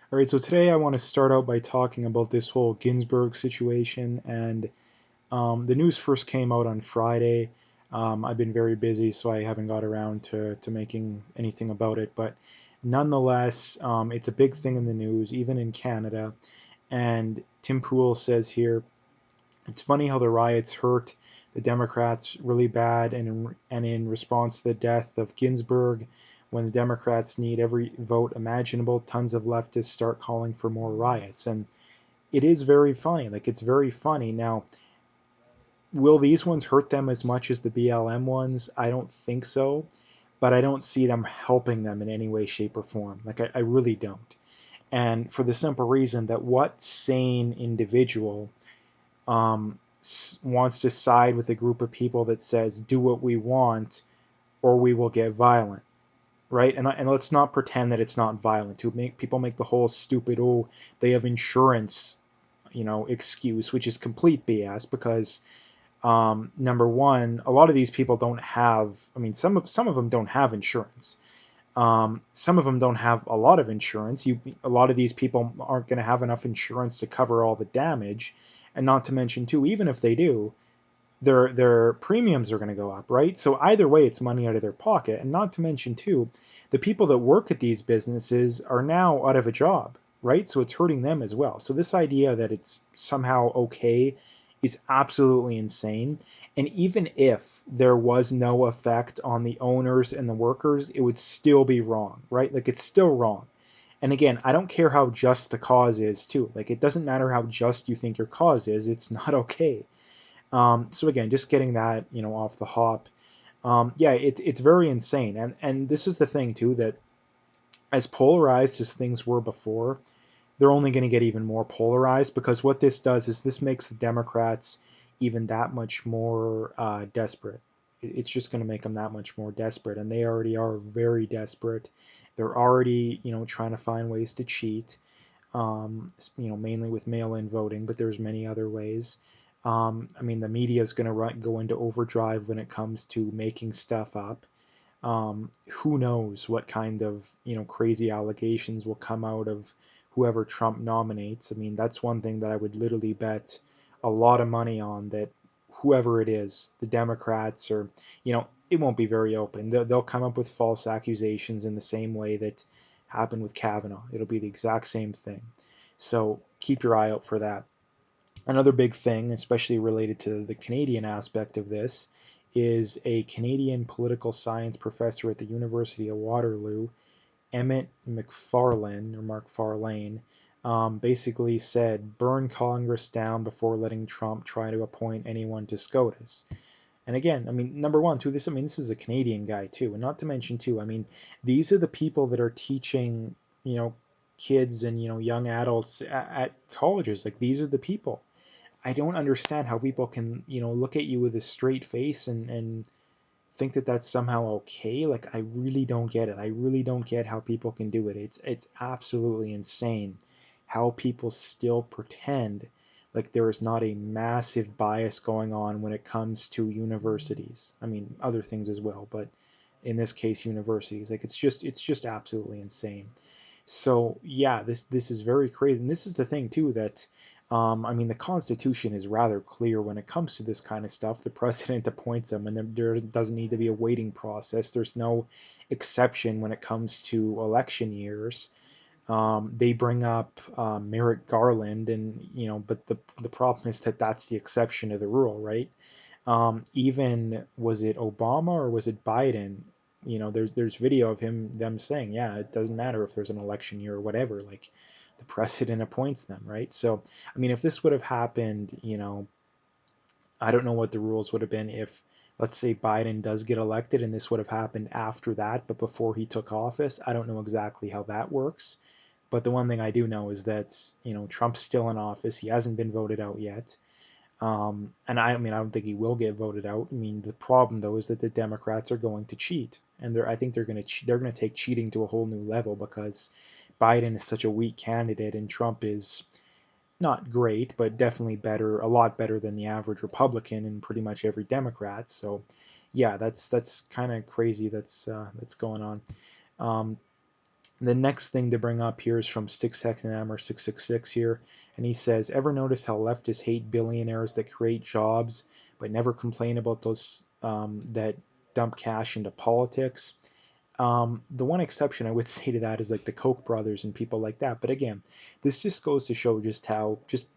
All right, so today I want to start out by talking about this whole Ginsburg situation. And the news first came out on Friday. I've been very busy, so I haven't got around to making anything about it. But nonetheless, it's a big thing in the news, even in Canada. And Tim Pool says here, it's funny how the riots hurt the Democrats really bad, and in response to the death of Ginsburg, when the Democrats need every vote imaginable, tons of leftists start calling for more riots. And it is very funny. Like, it's very funny. Now, will these ones hurt them as much as the BLM ones? I don't think so, but I don't see them helping them in any way, shape, or form. Like, I really don't. And for the simple reason that what sane individual um, wants to side with a group of people that says, do what we want or we will get violent, right? And let's not pretend that it's not violent. To make people make the whole stupid, oh, they have insurance, excuse, which is complete BS because number one, a lot of these people don't have. I mean, some of them don't have insurance. Some of them don't have a lot of insurance. A lot of these people aren't going to have enough insurance to cover all the damage, and not to mention too, even if they do, their premiums are going to go up, right? So either way, it's money out of their pocket, and not to mention too, the people that work at these businesses are now out of a job, right? So it's hurting them as well. So this idea that it's somehow okay is absolutely insane. And even if there was no effect on the owners and the workers, it would still be wrong, right? Like, it's still wrong. And again, I don't care how just the cause is, too. Like, it doesn't matter how just you think your cause is, it's not okay. So again, just getting that off the hop. Yeah, it's very insane, and this is the thing too, that as polarized as things were before, they're only going to get even more polarized, because what this does is this makes the Democrats even that much more desperate. It's just going to make them that much more desperate, and they already are very desperate. They're already trying to find ways to cheat, mainly with mail-in voting, but there's many other ways. I mean, the media is going to go into overdrive when it comes to making stuff up. Who knows what kind of crazy allegations will come out of whoever Trump nominates. I mean, that's one thing that I would literally bet a lot of money on, that whoever it is, the Democrats, or it won't be very open. They'll come up with false accusations in the same way that happened with Kavanaugh. It'll be the exact same thing. So keep your eye out for that. Another big thing, especially related to the Canadian aspect of this, is a Canadian political science professor at the University of Waterloo, Emmett McFarlane, or McFarlane, basically said, burn Congress down before letting Trump try to appoint anyone to SCOTUS. And again, I mean, number one, too, this is a Canadian guy too, and not to mention too, I mean, these are the people that are teaching, you know, kids and young adults at colleges. Like, these are the people. I don't understand how people can, look at you with a straight face and think that that's somehow okay. Like, I really don't get it. I really don't get how people can do it. It's absolutely insane how people still pretend like there is not a massive bias going on when it comes to universities. I mean, other things as well, but in this case, universities. Like, it's just absolutely insane. So yeah, this is very crazy, and this is the thing too, that I mean, the Constitution is rather clear when it comes to this kind of stuff. The president appoints them, and there doesn't need to be a waiting process. There's no exception when it comes to election years. They bring up Merrick Garland, and but the problem is that that's the exception to the rule, right? Even was it Obama or was it Biden? There's video of them saying, yeah, it doesn't matter if there's an election year or whatever. Like, the president appoints them, right? So, I mean, if this would have happened, I don't know what the rules would have been if, let's say, Biden does get elected and this would have happened after that, but before he took office. I don't know exactly how that works. But the one thing I do know is that, Trump's still in office. He hasn't been voted out yet. And I mean, I don't think he will get voted out. I mean, the problem though is that the Democrats are going to cheat, and I think they're going to take cheating to a whole new level, because Biden is such a weak candidate, and Trump is not great, but definitely better, a lot better than the average Republican and pretty much every Democrat. So, yeah, that's kind of crazy. That's going on. Um, The next thing to bring up here is from SticksXM or 666 here, and he says, ever notice how leftists hate billionaires that create jobs but never complain about those that dump cash into politics? The one exception I would say to that is like the Koch brothers and people like that. But again, this just goes to show just how just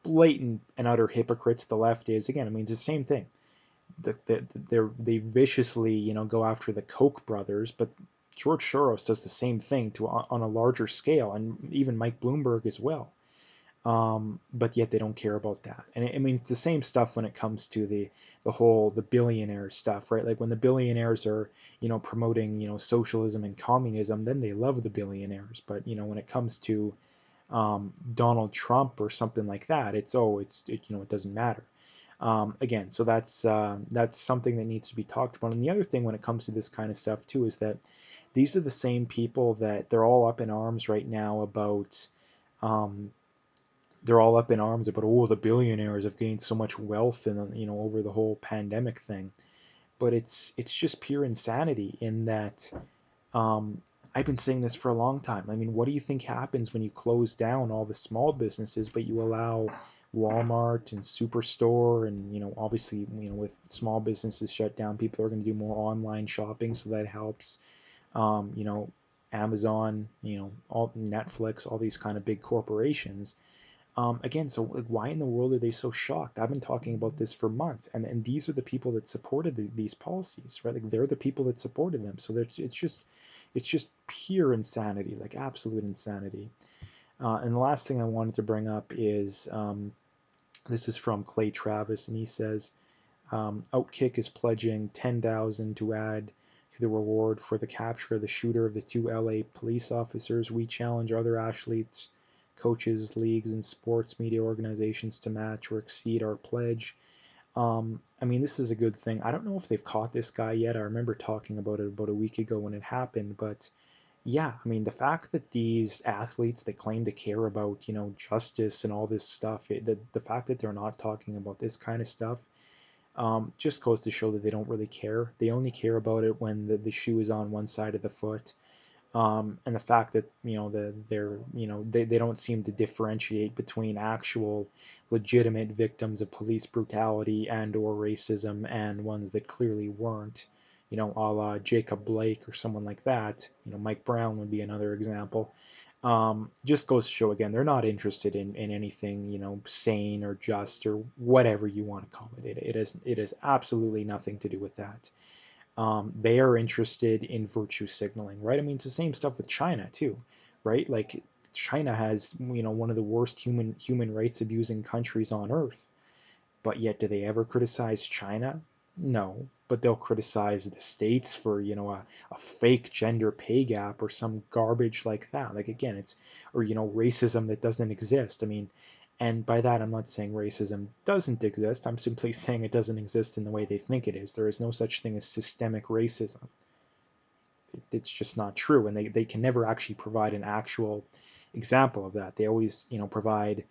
blatant and utter hypocrites the left is. Again, I mean, it's the same thing. They viciously, go after the Koch brothers, but George Soros does the same thing on a larger scale, and even Mike Bloomberg as well. But yet they don't care about that. And I mean, it's the same stuff when it comes to the billionaire stuff, right? Like when the billionaires are, promoting, socialism and communism, then they love the billionaires. But when it comes to Donald Trump or something like that, it doesn't matter. Again, so that's something that needs to be talked about. And the other thing when it comes to this kind of stuff too is that these are the same people that they're all up in arms right now about. Um, they're all up in arms about, oh, the billionaires have gained so much wealth and over the whole pandemic thing. But it's just pure insanity in that um, I've been saying this for a long time. I mean, what do you think happens when you close down all the small businesses, but you allow Walmart and Superstore and obviously with small businesses shut down, people are going to do more online shopping, so that helps. Um, you know, Amazon, all Netflix, all these kind of big corporations. Again, so like, why in the world are they so shocked? I've been talking about this for months, and these are the people that supported these policies, right? Like they're the people that supported them. So it's just pure insanity, like absolute insanity. And the last thing I wanted to bring up is this is from Clay Travis, and he says Outkick is pledging 10,000 to add to the reward for the capture of the shooter of the two LA police officers. We challenge other athletes, coaches, leagues, and sports media organizations to match or exceed our pledge. I mean, this is a good thing. I don't know if they've caught this guy yet. I remember talking about it about a week ago when it happened, but yeah, I mean, the fact that these athletes they claim to care about, justice and all this stuff, the fact that they're not talking about this kind of stuff just goes to show that they don't really care. They only care about it when the shoe is on one side of the foot. And the fact that they don't seem to differentiate between actual legitimate victims of police brutality and or racism and ones that clearly weren't, a la Jacob Blake or someone like that. Mike Brown would be another example. Just goes to show again they're not interested in anything sane or just or whatever you want to call it. It is absolutely nothing to do with that. They are interested in virtue signaling, right? I mean, it's the same stuff with China too, right? Like China has one of the worst human rights abusing countries on earth, but yet do they ever criticize China? No, but they'll criticize the states for a fake gender pay gap or some garbage like that. Like again, it's or racism that doesn't exist. I mean, and by that I'm not saying racism doesn't exist. I'm simply saying it doesn't exist in the way they think it is. There is no such thing as systemic racism. It's just not true, and they can never actually provide an actual example of that. They always provide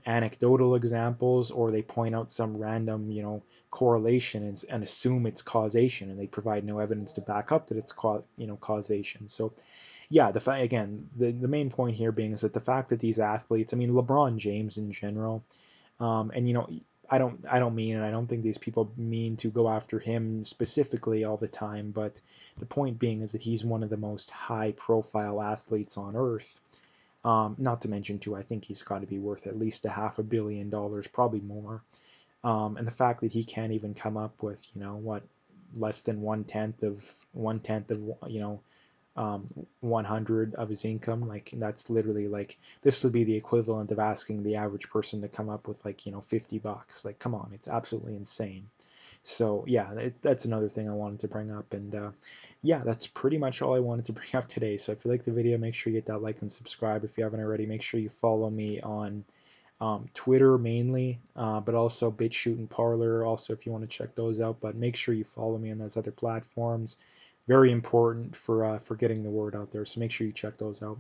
anecdotal examples, or they point out some random correlation and assume it's causation, and they provide no evidence to back up that it's causation. So yeah, the main point here being is that the fact that these athletes, I mean LeBron James in general, and I don't mean, and I don't think these people mean to go after him specifically all the time, but the point being is that he's one of the most high profile athletes on earth. Not to mention too, I think he's got to be worth at least a $500 million, probably more. And the fact that he can't even come up with what, less than one tenth of 100 of his income, like that's literally like this would be the equivalent of asking the average person to come up with like $50. Like come on, it's absolutely insane. So yeah, that's another thing I wanted to bring up. And yeah, that's pretty much all I wanted to bring up today. So if you like the video, make sure you hit that like and subscribe. If you haven't already, make sure you follow me on Twitter mainly, but also BitChute and Parler. Also, if you want to check those out, but make sure you follow me on those other platforms. Very important for getting the word out there. So make sure you check those out.